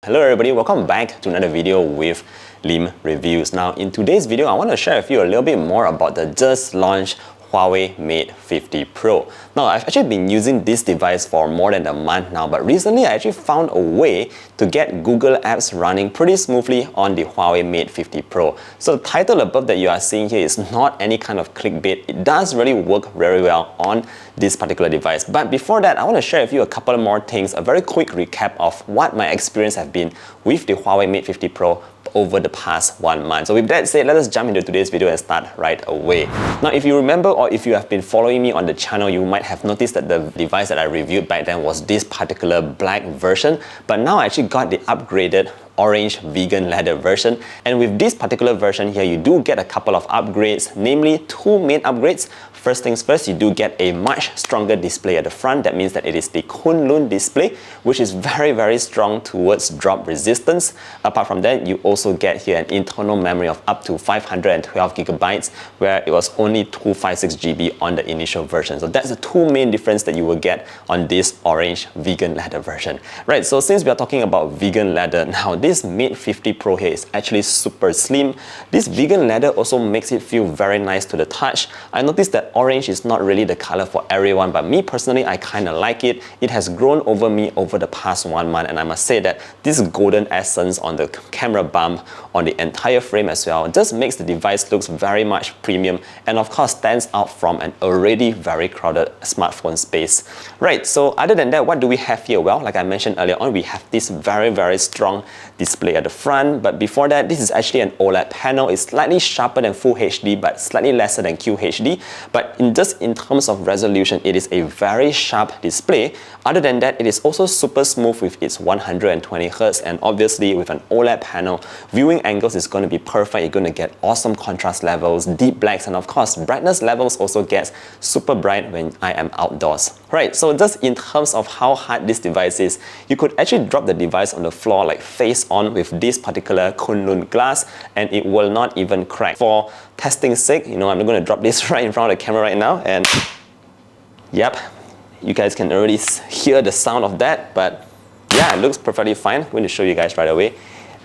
Hello everybody, welcome back to another video with Lim Reviews. Now in today's video, I want to share with you a little bit more about the just launched Huawei Mate 50 Pro. Now I've actually been using this device for more than a month now, but recently I actually found a way to get Google apps running pretty smoothly on the Huawei Mate 50 Pro. So the title above that you are seeing here is not any kind of clickbait. It does really work very well on this particular device. But before that, I want to share with you a couple more things, a very quick recap of what my experience has been with the Huawei Mate 50 Pro over the past 1 month. So with that said, let us jump into today's video and start right away. Now if you remember, or if you have been following me on the channel, you might have noticed that the device that I reviewed back then was this particular black version, but now I actually got the upgraded orange vegan leather version. And with this particular version here, you do get a couple of upgrades, namely two main upgrades. First things first, you do get a much stronger display at the front. That means that it is the Kunlun display, which is very strong towards drop resistance. Apart from that, you also get here an internal memory of up to 512 gigabytes, where it was only 256 GB on the initial version. So that's the two main difference that you will get on this orange vegan leather version. Right, so since we are talking about vegan leather, now this Mate 50 Pro here is actually super slim. This vegan leather also makes it feel very nice to the touch. I noticed that orange is not really the color for everyone, but me personally, I kind of like it. It has grown over me over the past 1 month, and I must say that this golden essence on the camera bump, on the entire frame as well, just makes the device looks very much premium, and of course stands out from an already very crowded smartphone space. Right, so other than that, what do we have here? Well, like I mentioned earlier on, we have this very strong display at the front, but before that, this is actually an OLED panel. It's slightly sharper than Full HD, but slightly lesser than QHD. But in terms of resolution, it is a very sharp display. Other than that, it is also super smooth with its 120 Hz, and obviously with an OLED panel, viewing angles is going to be perfect. You're going to get awesome contrast levels, deep blacks, and of course, brightness levels also gets super bright when I am outdoors. Right, so just in terms of how hard this device is, you could actually drop the device on the floor like face on with this particular Kunlun glass, and it will not even crack. For testing sake, I'm going to drop this right in front of the camera right now, and yep, you guys can already hear the sound of that, but yeah, it looks perfectly fine. I'm going to show you guys right away.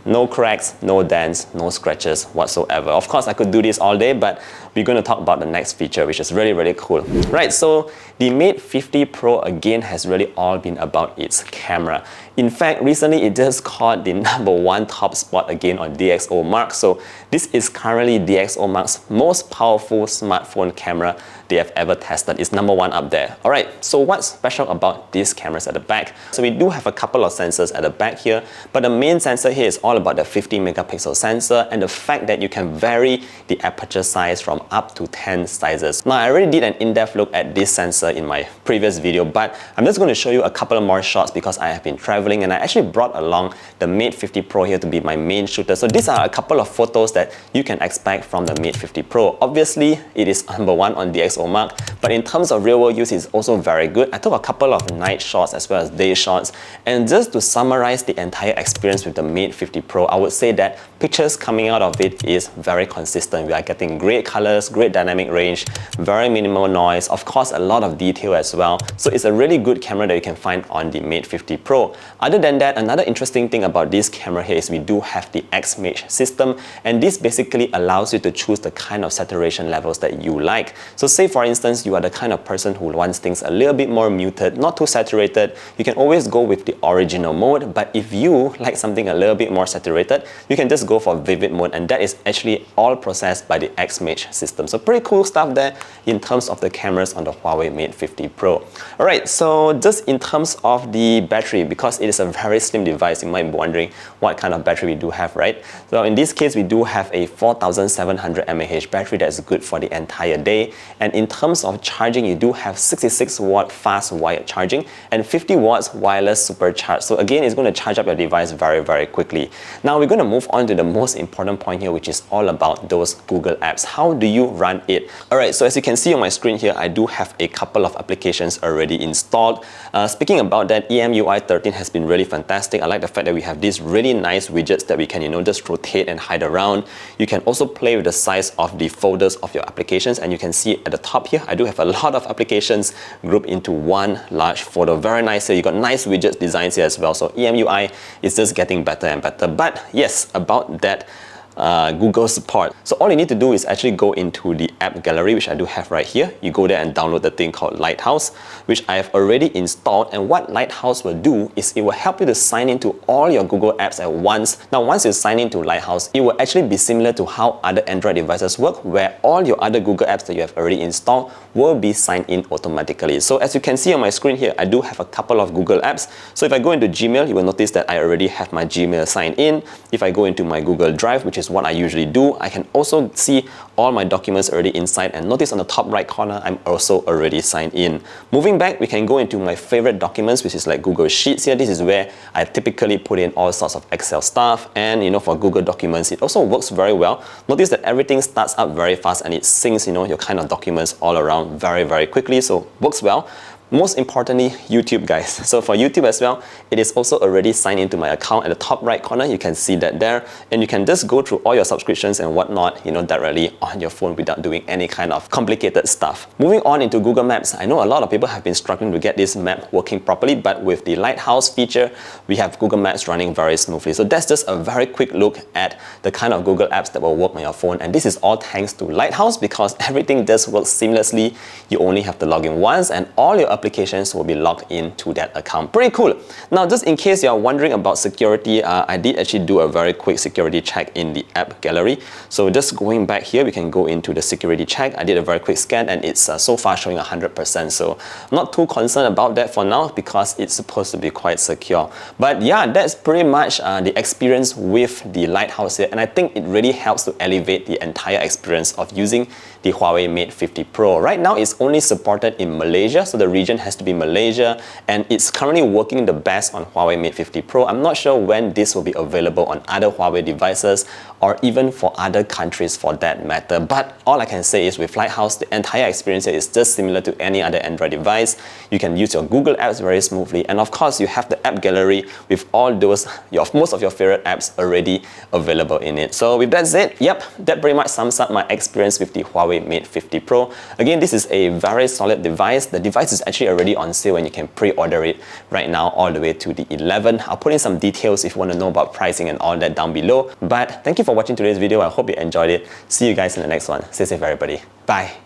No cracks, no dents, no scratches whatsoever. Of course, I could do this all day, but we're going to talk about the next feature, which is really cool. Right, so the Mate 50 Pro again has really all been about its camera. In fact, recently it just caught the #1 top spot again on DxOMark. So this is currently DxOMark's most powerful smartphone camera they have ever tested. It's #1 up there. Alright, so what's special about these cameras at the back? So we do have a couple of sensors at the back here, but the main sensor here is all about the 50 megapixel sensor and the fact that you can vary the aperture size from up to 10 sizes. Now I already did an in-depth look at this sensor in my previous video, but I'm just going to show you a couple of more shots because I have been traveling and I actually brought along the Mate 50 Pro here to be my main shooter. So these are a couple of photos that you can expect from the Mate 50 Pro. Obviously, it is #1 on DxOMark, but in terms of real-world use, it's also very good. I took a couple of night shots as well as day shots, and just to summarize the entire experience with the Mate 50 Pro, I would say that pictures coming out of it is very consistent. We are getting great colors, great dynamic range, very minimal noise, of course a lot of detail as well. So it's a really good camera that you can find on the Mate 50 Pro. Other than that, another interesting thing about this camera here is we do have the X-Mage system, and this basically allows you to choose the kind of saturation levels that you like. So say for instance, you are the kind of person who wants things a little bit more muted, not too saturated, you can always go with the original mode, but if you like something a little bit more saturated, you can just go for vivid mode, and that is actually all processed by the X-Mage system. So pretty cool stuff there in terms of the cameras on the Huawei Mate 50 Pro. Alright, so just in terms of the battery, because it is a very slim device, you might be wondering what kind of battery we do have, right? So in this case, we do have a 4700 mAh battery that is good for the entire day. And in terms of charging, you do have 66 watt fast wired charging and 50 watts wireless supercharge. So again, it's going to charge up your device very quickly. Now we're going to move on to the most important point here, which is all about those Google apps. How do you run it? Alright, so as you can see on my screen here, I do have a couple of applications already installed. Speaking about that, EMUI 13 has been really fantastic. I like the fact that we have these really nice widgets that we can, just rotate and hide around. You can also play with the size of the folders of your applications, and you can see at the top here, I do have a lot of applications grouped into one large folder. Very nice here. You got nice widgets designs here as well. So EMUI is just getting better and better. But yes, about that Google support. So all you need to do is actually go into the app gallery, which I do have right here. You go there and download the thing called Lighthouse, which I have already installed. And what Lighthouse will do is it will help you to sign into all your Google apps at once. Now, once you sign into Lighthouse, it will actually be similar to how other Android devices work, where all your other Google apps that you have already installed will be signed in automatically. So as you can see on my screen here, I do have a couple of Google apps. So if I go into Gmail, you will notice that I already have my Gmail signed in. If I go into my Google Drive, which is what I usually do, I can also see all my documents already inside, and notice on the top right corner, I'm also already signed in. Moving back, we can go into my favorite documents, which is like Google Sheets here. This is where I typically put in all sorts of Excel stuff, and for Google Documents, it also works very well. Notice that everything starts up very fast and it syncs, your kind of documents all around very, very quickly, so works well. Most importantly, YouTube, guys. So for YouTube as well, it is also already signed into my account. At the top right corner, you can see that there, and you can just go through all your subscriptions and whatnot, directly on your phone without doing any kind of complicated stuff. Moving on into Google Maps, I know a lot of people have been struggling to get this map working properly, but with the Lighthouse feature, we have Google Maps running very smoothly. So that's just a very quick look at the kind of Google apps that will work on your phone, and this is all thanks to Lighthouse, because everything does work seamlessly. You only have to log in once, and all your applications will be logged into that account. Pretty cool. Now, just in case you're wondering about security, I did actually do a very quick security check in the app gallery. So just going back here, we can go into the security check. I did a very quick scan, and it's so far showing 100%. So not too concerned about that for now, because it's supposed to be quite secure. But yeah, that's pretty much the experience with the Lighthouse here, and I think it really helps to elevate the entire experience of using the Huawei Mate 50 Pro. Right now, it's only supported in Malaysia, so the region has to be Malaysia, and it's currently working the best on Huawei Mate 50 Pro. I'm not sure when this will be available on other Huawei devices, or even for other countries for that matter. But all I can say is with Lighthouse, the entire experience here is just similar to any other Android device. You can use your Google apps very smoothly, and of course, you have the app gallery with all those, most of your favorite apps already available in it. So with that said, yep, that pretty much sums up my experience with the Huawei Mate 50 Pro. Again, this is a very solid device. The device is actually already on sale, and you can pre-order it right now all the way to the 11. I'll put in some details if you want to know about pricing and all that down below. But thank you for watching today's video. I hope you enjoyed it. See you guys in the next one. Stay safe, everybody. Bye.